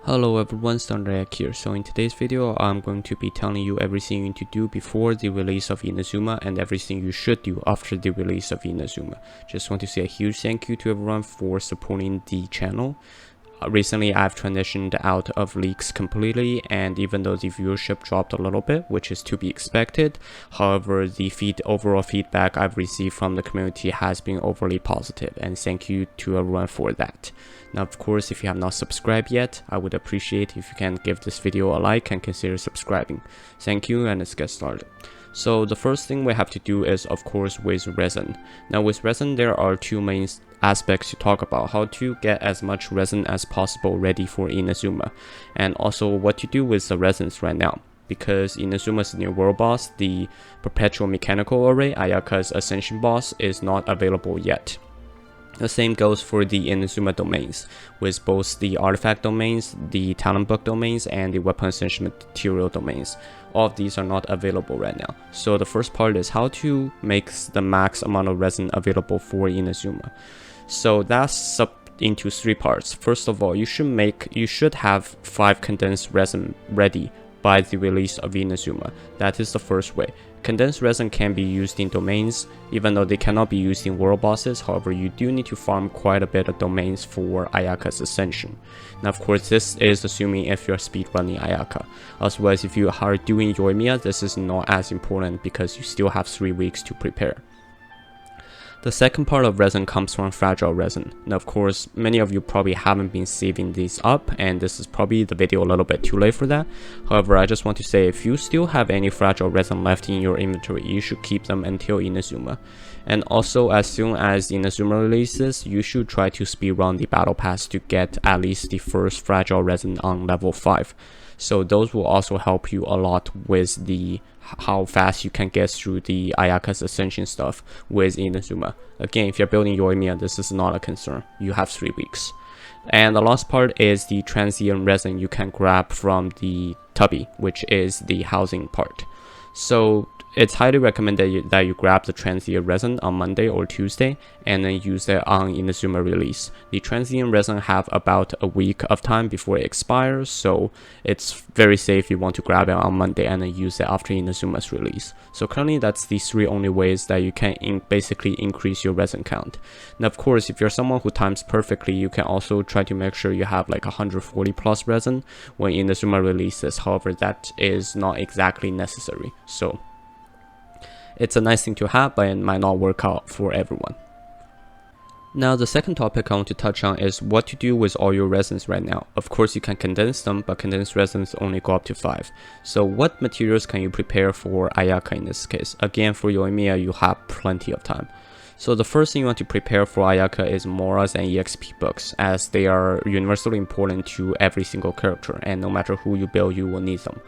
Hello everyone, Ayaka here. So in today's video, I'm going to be telling you everything you need to do before the release of Inazuma and everything you should do after the release of Inazuma. Just want to say a huge thank you to everyone for supporting the channel. Recently, I've transitioned out of leaks completely, and even though the viewership dropped a little bit, which is to be expected, however, the overall feedback I've received from the community has been overly positive, and thank you to everyone for that. Now, of course, if you have not subscribed yet, I would appreciate if you can give this video a like and consider subscribing. Thank you, and let's get started. So the first thing we have to do is, of course, with resin. Now with resin, there are two main aspects to talk about: how to get as much resin as possible ready for Inazuma, and also what to do with the resins right now. Because Inazuma's new world boss, the perpetual mechanical array, Ayaka's ascension boss, is not available yet. The same goes for the Inazuma domains, with both the artifact domains, the talent book domains, and the weapon ascension material domains. All of these are not available right now. So the first part is how to make the max amount of resin available for Inazuma. So that's up into three parts. First of all, you should have 5 condensed resin ready by the release of Inazuma. That is the first way. Condensed resin can be used in domains, even though they cannot be used in world bosses. However, you do need to farm quite a bit of domains for Ayaka's ascension. Now, of course, this is assuming if you're speedrunning Ayaka. Otherwise, if you are doing Yoimiya, this is not as important because you still have 3 weeks to prepare. The second part of resin comes from fragile resin. Now, of course, many of you probably haven't been saving these up, and this is probably the video a little bit too late for that. However, I just want to say, if you still have any fragile resin left in your inventory, you should keep them until Inazuma. And also, as soon as Inazuma releases, you should try to speedrun the battle pass to get at least the first fragile resin on level 5. So those will also help you a lot with the how fast you can get through the Ayaka's ascension stuff with Inazuma. Again, if you're building Yoimiya, this is not a concern. You have 3 weeks. And the last part is the transient resin you can grab from the Tubby, which is the housing part. So it's highly recommended that you grab the transient resin on Monday or Tuesday and then use it on Inazuma release. The transient resin have about a week of time before it expires, so it's very safe you want to grab it on Monday and then use it after Inazuma's release. So currently that's the 3 only ways that you can basically increase your resin count. Now, of course, if you're someone who times perfectly, you can also try to make sure you have like 140 plus resin when Inazuma releases. However, that is not exactly necessary. So it's a nice thing to have, but it might not work out for everyone. Now, the second topic I want to touch on is what to do with all your resins right now. Of course, you can condense them, but condensed resins only go up to 5. So what materials can you prepare for Ayaka in this case? Again, for Yoimiya, you have plenty of time. So the first thing you want to prepare for Ayaka is Moras and EXP books, as they are universally important to every single character, and no matter who you build, you will need them.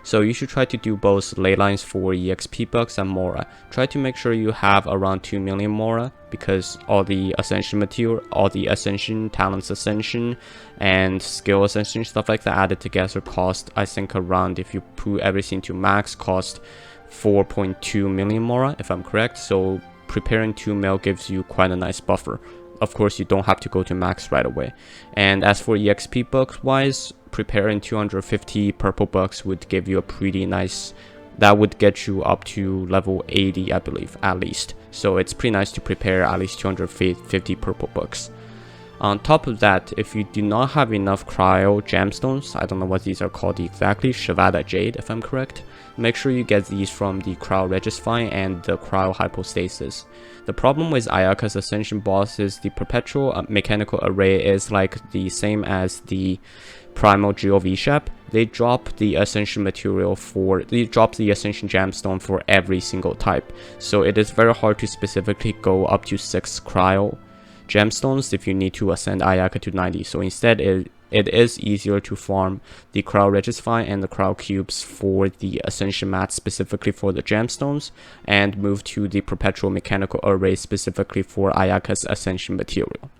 So you should try to do both ley lines for EXP bucks and Mora. Try to make sure you have around 2 million Mora, because all the ascension material, all the ascension, talents ascension, and skill ascension, stuff like that added together cost, I think around, if you put everything to max, cost 4.2 million Mora, if I'm correct. So preparing 2 mil gives you quite a nice buffer. Of course, you don't have to go to max right away. And as for EXP bucks wise, preparing 250 purple bucks would give you a pretty nice, that would get you up to level 80, I believe, at least. So it's pretty nice to prepare at least 250 purple bucks. On top of that, if you do not have enough cryo gemstones, I don't know what these are called exactly, Shivada Jade if I'm correct, make sure you get these from the cryo registry and the cryo hypostasis. The problem with Ayaka's ascension boss is the perpetual mechanical array is like the same as the primal GOV shop. They drop the ascension material they drop the ascension gemstone for every single type. So it is very hard to specifically go up to 6 cryo gemstones if you need to ascend Ayaka to 90. So instead it is easier to farm the cryo registry and the cryo cubes for the ascension mat specifically for the gemstones, and move to the perpetual mechanical array specifically for Ayaka's ascension material.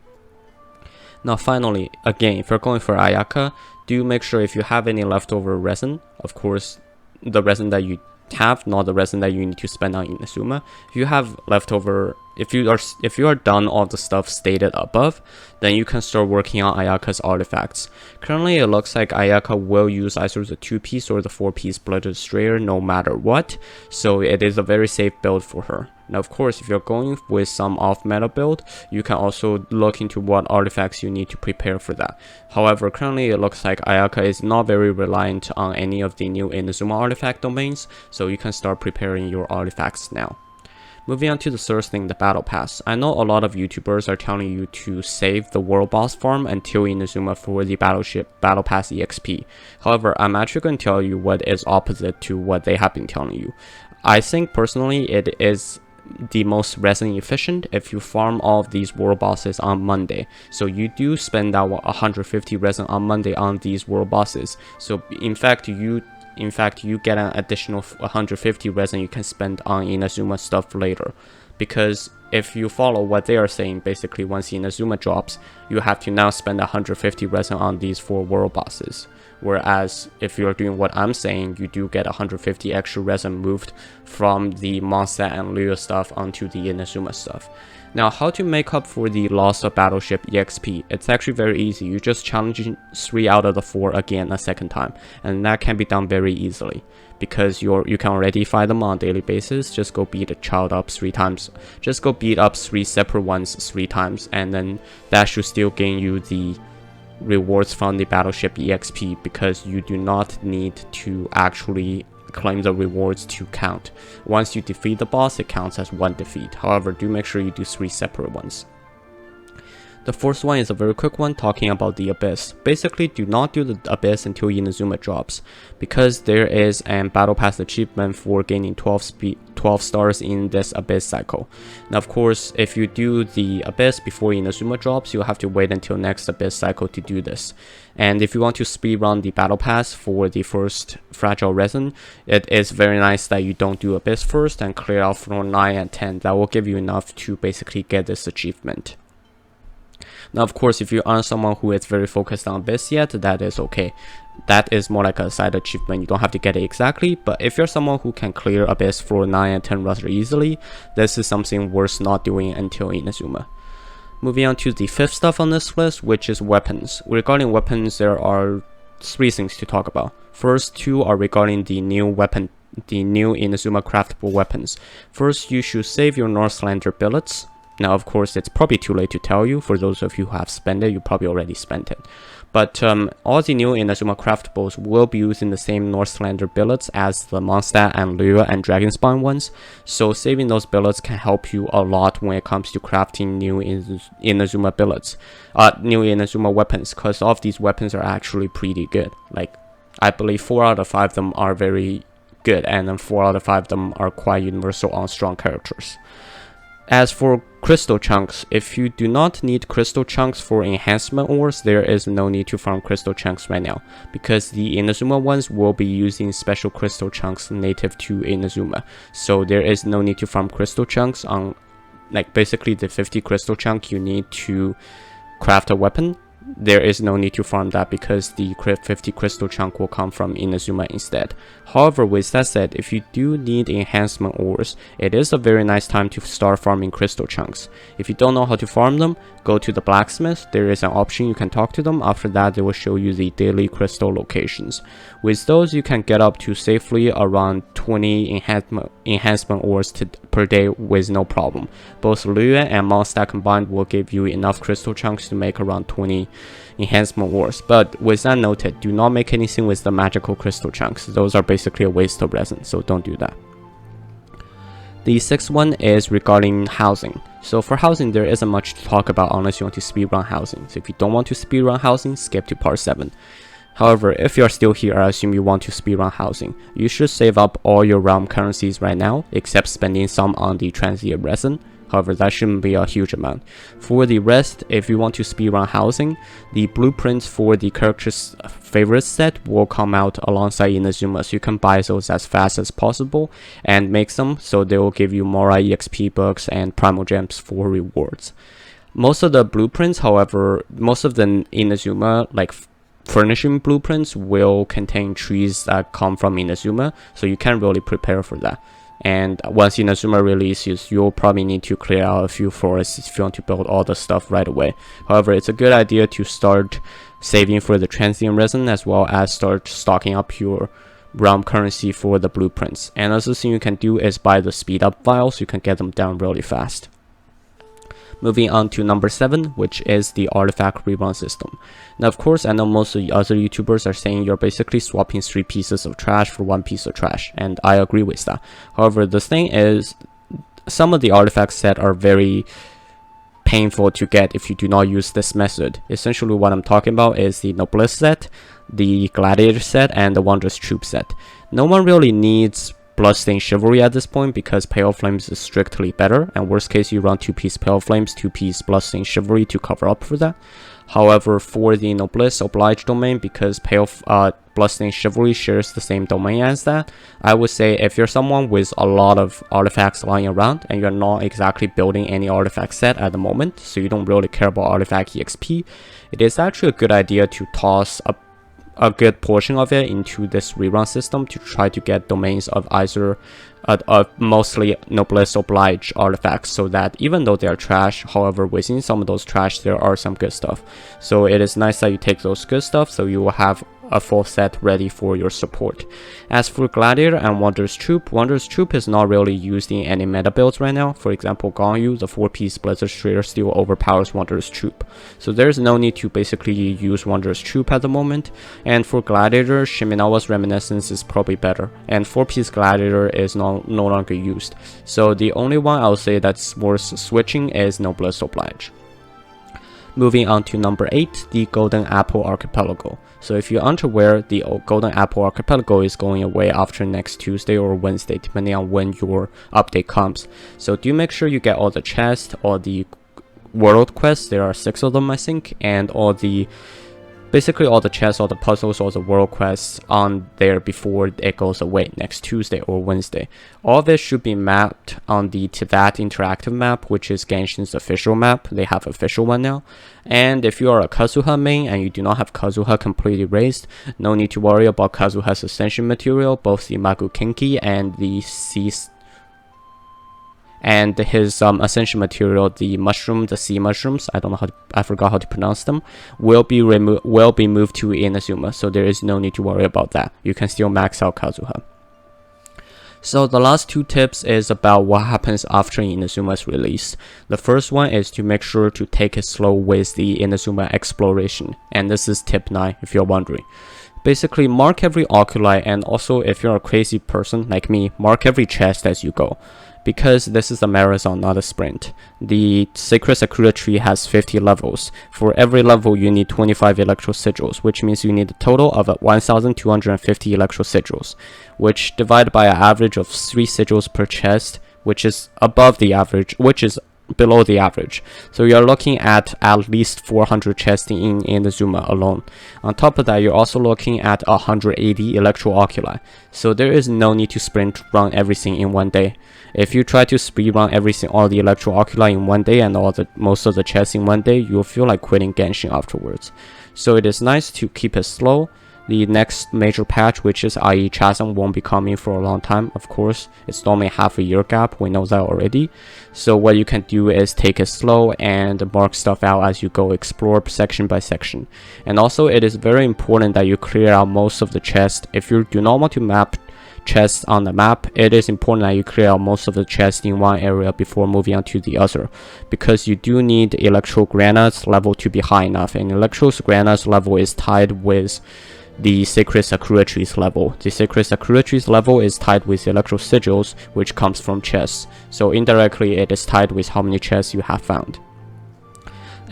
Now finally, again, if you're going for Ayaka, do make sure if you have any leftover resin, of course the resin that you have, not the resin that you need to spend on Inazuma. If you have leftover, if you are done all the stuff stated above, then you can start working on Ayaka's artifacts. Currently, it looks like Ayaka will use either the 2-piece or the 4-piece Blood Destroyer no matter what, so it is a very safe build for her. Now, of course, if you're going with some off-meta build, you can also look into what artifacts you need to prepare for that. However, currently it looks like Ayaka is not very reliant on any of the new Inazuma artifact domains, so you can start preparing your artifacts now. Moving on to the third thing, the battle pass. I know a lot of YouTubers are telling you to save the world boss farm until Inazuma for the battle pass EXP. However, I'm actually going to tell you what is opposite to what they have been telling you. I think personally it is the most resin efficient if you farm all of these world bosses on Monday. So you do spend that 150 resin on Monday on these world bosses. So in fact you get an additional 150 resin you can spend on Inazuma stuff later. Because if you follow what they are saying, basically once Inazuma drops, you have to now spend 150 resin on these 4 world bosses. Whereas if you're doing what I'm saying, you do get 150 extra resin moved from the Mondstadt and Lua stuff onto the Inazuma stuff. Now, how to make up for the loss of Battleship EXP? It's actually very easy. You just challenge 3 out of the 4 again a second time, and that can be done very easily. Because you can already fight them on a daily basis, just go beat a child up 3 times. Just go beat up 3 separate ones 3 times, and then that should still gain you the rewards from the Battleship EXP, because you do not need to actually claim the rewards to count. Once you defeat the boss, it counts as 1 defeat. However, do make sure you do 3 separate ones. The fourth one is a very quick one, talking about the Abyss. Basically, do not do the Abyss until Inazuma drops, because there is a battle pass achievement for gaining 12 stars in this Abyss cycle. Now, of course, if you do the Abyss before Inazuma drops, you'll have to wait until next Abyss cycle to do this. And if you want to speedrun the battle pass for the first fragile resin, it is very nice that you don't do Abyss first and clear out floor 9 and 10. That will give you enough to basically get this achievement. Now, of course, if you aren't someone who is very focused on Abyss yet, that is okay. That is more like a side achievement. You don't have to get it exactly, but if you're someone who can clear Abyss for 9 and 10 rather easily, this is something worth not doing until Inazuma. Moving on to the 5th stuff on this list, which is weapons. Regarding weapons, there are 3 things to talk about. First 2 are regarding the new weapon, the new Inazuma Craftable weapons. First, you should save your Northlander Billets. Now, of course, it's probably too late to tell you. For those of you who have spent it, you probably already spent it. But all the new Inazuma Craftables will be using the same Northlander Billets as the Mondstadt and Lua and Dragonspawn ones. So saving those billets can help you a lot when it comes to crafting new Inazuma billets, new Inazuma weapons, because all of these weapons are actually pretty good. Like, I believe 4 out of 5 of them are very good, and then 4 out of 5 of them are quite universal on strong characters. As for crystal chunks, if you do not need crystal chunks for enhancement ores, there is no need to farm crystal chunks right now, because the Inazuma ones will be using special crystal chunks native to Inazuma. So there is no need to farm crystal chunks on, like, basically the 50 crystal chunk you need to craft a weapon. There is no need to farm that, because the 50 crystal chunk will come from Inazuma instead. However, with that said, if you do need enhancement ores, it is a very nice time to start farming crystal chunks. If you don't know how to farm them, go to the Blacksmiths. There is an option you can talk to them. After that, they will show you the daily crystal locations. With those, you can get up to safely around 20 enhancement ores per day with no problem. Both Lua and Mondstadt combined will give you enough crystal chunks to make around 20 enhancement ores. But with that noted, do not make anything with the magical crystal chunks. Those are basically a waste of resin, so don't do that. The 6th one is regarding housing. So for housing, there isn't much to talk about unless you want to speedrun housing. So if you don't want to speedrun housing, skip to part 7. However, if you're still here, I assume you want to speedrun housing. You should save up all your realm currencies right now, except spending some on the transient resin. However, that shouldn't be a huge amount. For the rest, if you want to speedrun housing, the blueprints for the character's favorite set will come out alongside Inazuma, so you can buy those as fast as possible and make them, so they will give you Moras EXP books and primal gems for rewards. Most of the blueprints, however, most of the Inazuma, like furnishing blueprints will contain trees that come from Inazuma, so you can't really prepare for that. And once Inazuma releases, you'll probably need to clear out a few forests if you want to build all the stuff right away. However, it's a good idea to start saving for the transient resin, as well as start stocking up your realm currency for the blueprints. And another thing you can do is buy the speed up vials, so you can get them down really fast. Moving on to number 7, which is the artifact reroll system. Now, of course, I know most of the other YouTubers are saying you're basically swapping 3 pieces of trash for 1 piece of trash, and I agree with that. However, the thing is, some of the artifacts that are very painful to get if you do not use this method. Essentially, what I'm talking about is the Noblesse set, the Gladiator set, and the Wondrous Troop set. No one really needs Bloodstained Chivalry at this point because Pale Flames is strictly better, and worst case you run 2-piece Pale Flames, 2-piece Bloodstained Chivalry to cover up for that. However, for the Noblesse Oblige domain, because Bloodstained Chivalry shares the same domain as that, I would say if you're someone with a lot of artifacts lying around and you're not exactly building any artifact set at the moment, so you don't really care about artifact EXP, it is actually a good idea to toss a good portion of it into this rerun system to try to get domains of either mostly Noblesse Oblige artifacts, so that even though they are trash, however within some of those trash there are some good stuff. So it is nice that you take those good stuff, so you will have a full set ready for your support. As for Gladiator and Wondrous Troop is not really used in any meta builds right now. For example, Ganyu, the 4-piece Blizzard Trader, still overpowers Wondrous Troop, so there's no need to basically use Wondrous Troop at the moment. And for Gladiator, Shiminawa's Reminiscence is probably better, and 4-piece Gladiator is no longer used, so the only one I'll say that's worth switching is Noblesse Oblige. Moving on to number 8, the Golden Apple Archipelago. So if you're unaware, the Golden Apple Archipelago is going away after next Tuesday or Wednesday, depending on when your update comes. So do make sure you get all the chests, all the world quests, there are 6 of them I think, and basically all the chests, all the puzzles, all the world quests on there before it goes away next Tuesday or Wednesday. All of it should be mapped on the that interactive map, which is Genshin's official map. They have official one now. And if you are a Kazuha main and you do not have Kazuha completely raised, no need to worry about Kazuha's ascension material, both the Magu Kinki and the his ascension material, the sea mushrooms, I forgot how to pronounce them, will be moved to Inazuma, so there is no need to worry about that. You can still max out Kazuha. So the last 2 tips is about what happens after Inazuma's release. The first one is to make sure to take it slow with the Inazuma exploration, and this is tip 9 if you're wondering. Basically, mark every oculi, and also if you're a crazy person like me, mark every chest as you go, because this is a marathon, not a sprint. The Sacred Sakura tree has 50 levels. For every level you need 25 electro sigils, which means you need a total of 1250 electro sigils, which divided by an average of 3 sigils per chest, which is above the average, which is below the average. So you're looking at least 400 chests in Inazuma alone. On top of that, you're also looking at 180 electro oculi. So there is no need to sprint run everything in one day. If you try to speed run all the electro oculi in one day and most of the chests in one day, you'll feel like quitting Genshin afterwards. So it is nice to keep it slow. The next major patch, which is IE Chasm, won't be coming for a long time. Of course, it's normally half a year gap, we know that already. So what you can do is take it slow and mark stuff out as you go, explore section by section. And also, it is very important that you clear out most of the chests. If you do not want to map chests on the map, it is important that you clear out most of the chests in one area before moving on to the other, because you do need Electro Grana's level to be high enough, and Electro Grana's level is tied with the Sacred Sakura Tree's level. The Sacred Sakura Tree's level is tied with Electro Sigils, which comes from chests, so indirectly it is tied with how many chests you have found.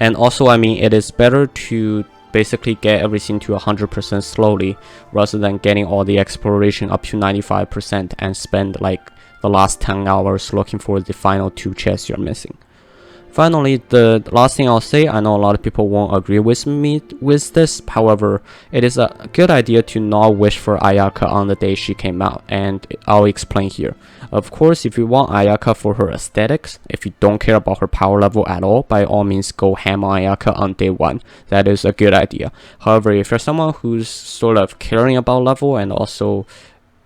And also, I mean, it is better to basically get everything to 100% slowly, rather than getting all the exploration up to 95% and spend like the last 10 hours looking for the final 2 chests you're missing. Finally, the last thing I'll say, I know a lot of people won't agree with me with this. However, it is a good idea to not wish for Ayaka on the day she came out, and I'll explain here. Of course, if you want Ayaka for her aesthetics, if you don't care about her power level at all, by all means go ham on Ayaka on day 1. That is a good idea. However, if you're someone who's sort of caring about level and also,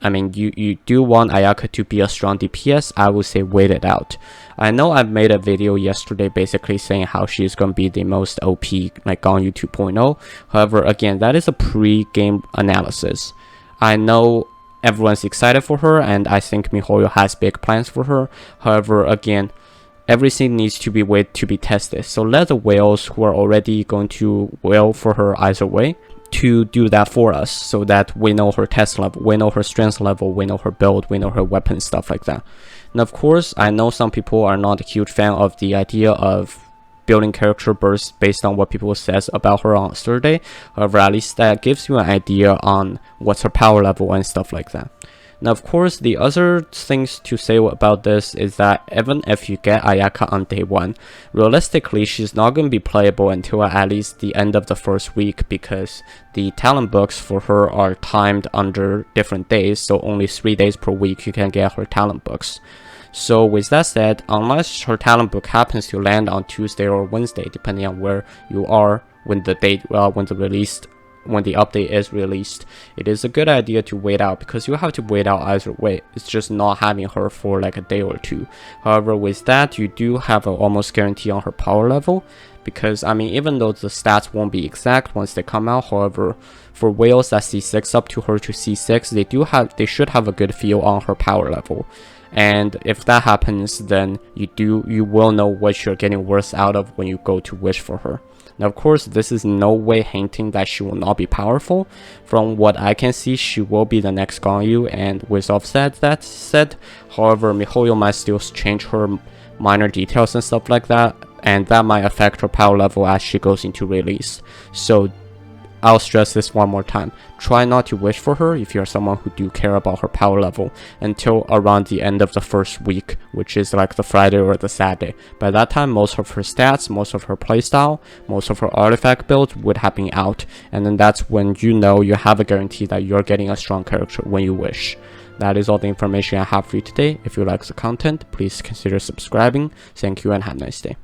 I mean, you do want Ayaka to be a strong DPS, I would say wait it out. I know I made a video yesterday basically saying how she's going to be the most OP like Ganyu 2.0. However, again, that is a pre-game analysis. I know everyone's excited for her, and I think MiHoYo has big plans for her. However, again, everything needs to be wait to be tested. So let the whales who are already going to whale for her either way to do that for us, so that we know her test level, we know her strength level, we know her build, we know her weapon, stuff like that. And of course, I know some people are not a huge fan of the idea of building character bursts based on what people says about her on Thursday. However, at least that gives you an idea on what's her power level and stuff like that. Now, of course, the other things to say about this is that even if you get Ayaka on day 1, realistically, she's not going to be playable until at least the end of the first week, because the talent books for her are timed under different days, so only 3 days per week you can get her talent books. So with that said, unless her talent book happens to land on Tuesday or Wednesday, depending on where you are when the date, when the update is released, it is a good idea to wait out, because you have to wait out either way. It's just not having her for like a day or 2. However, with that, you do have an almost guarantee on her power level, because I mean, even though the stats won't be exact once they come out, however, for whales at C6 up to her to C6, they should have a good feel on her power level. And if that happens, then you will know what you're getting worth out of when you go to wish for her. Now, of course, this is no way hinting that she will not be powerful. From what I can see, she will be the next Ganyu, and with offset that said, however, MiHoYo might still change her minor details and stuff like that, and that might affect her power level as she goes into release. So I'll stress this one more time. Try not to wish for her if you're someone who do care about her power level until around the end of the first week, which is like the Friday or the Saturday. By that time, most of her stats, most of her playstyle, most of her artifact builds would have been out, and then that's when you know you have a guarantee that you're getting a strong character when you wish. That is all the information I have for you today. If you like the content, please consider subscribing. Thank you and have a nice day.